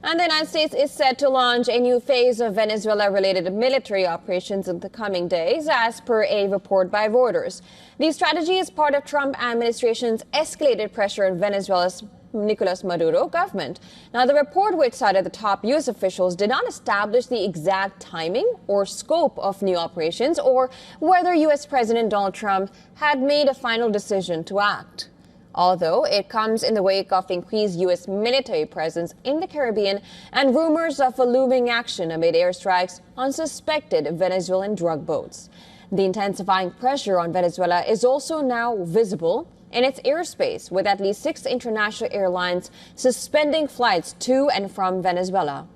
And the United States is set to launch a new phase of Venezuela-related military operations in the coming days, as per a report by Reuters. The strategy is part of Trump administration's escalated pressure on Venezuela's Nicolas Maduro government. Now, the report, which cited the top U.S. officials, did not establish the exact timing or scope of new operations or whether U.S. President Donald Trump had made a final decision to act. Although it comes in the wake of increased U.S. military presence in the Caribbean and rumors of a looming action amid airstrikes on suspected Venezuelan drug boats. The intensifying pressure on Venezuela is also now visible in its airspace, with at least 6 international airlines suspending flights to and from Venezuela.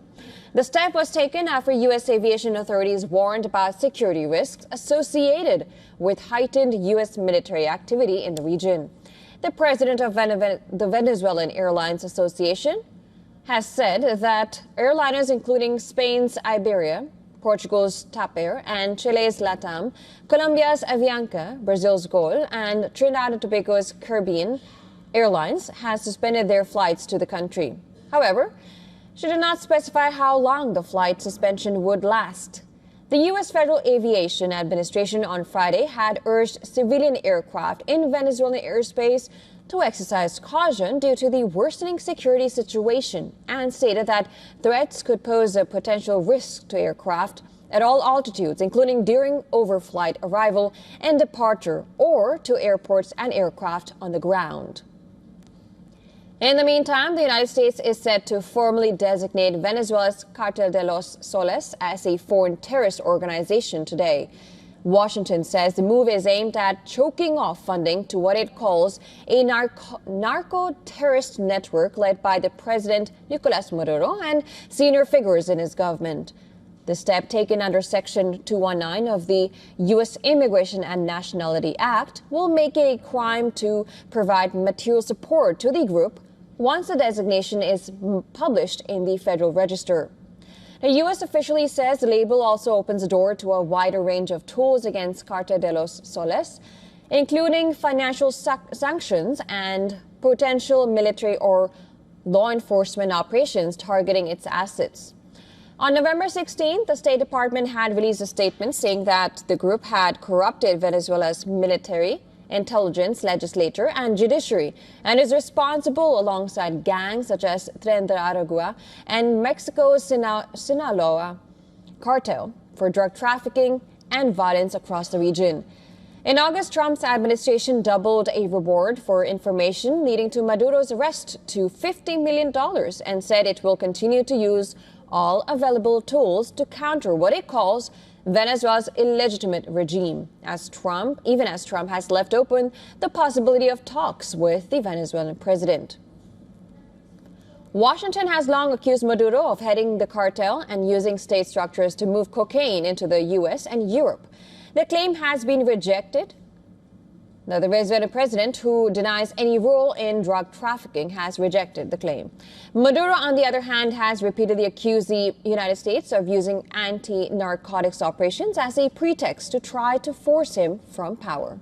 The step was taken after U.S. aviation authorities warned about security risks associated with heightened U.S. military activity in the region. The president of the Venezuelan Airlines Association has said that airliners including Spain's Iberia, Portugal's TAP Air, and Chile's LATAM, Colombia's Avianca, Brazil's GOL, and Trinidad and Tobago's Caribbean Airlines has suspended their flights to the country. However, she did not specify how long the flight suspension would last. The U.S. Federal Aviation Administration on Friday had urged civilian aircraft in Venezuelan airspace to exercise caution due to the worsening security situation and stated that threats could pose a potential risk to aircraft at all altitudes, including during overflight arrival and departure, or to airports and aircraft on the ground. In the meantime, the United States is set to formally designate Venezuela's Cartel de los Soles as a foreign terrorist organization today. Washington says the move is aimed at choking off funding to what it calls a narco-terrorist network led by the president Nicolas Maduro and senior figures in his government. The step, taken under Section 219 of the U.S. Immigration and Nationality Act, will make it a crime to provide material support to the group once the designation is published in the Federal Register. The U.S. officially says the label also opens the door to a wider range of tools against Cartel de los Soles, including financial sanctions and potential military or law enforcement operations targeting its assets. On November 16th, the State Department had released a statement saying that the group had corrupted Venezuela's military, intelligence, legislature, and judiciary, and is responsible alongside gangs such as Tren de Aragua and Mexico's Sinaloa cartel for drug trafficking and violence across the region. In August, Trump's administration doubled a reward for information leading to Maduro's arrest to $50 million and said it will continue to use all available tools to counter what it calls Venezuela's illegitimate regime, even as Trump has left open the possibility of talks with the Venezuelan president. Washington has long accused Maduro of heading the cartel and using state structures to move cocaine into the U.S. and Europe. The claim has been rejected. Now, the Venezuelan president, who denies any role in drug trafficking, has rejected the claim. Maduro, on the other hand, has repeatedly accused the United States of using anti-narcotics operations as a pretext to try to force him from power.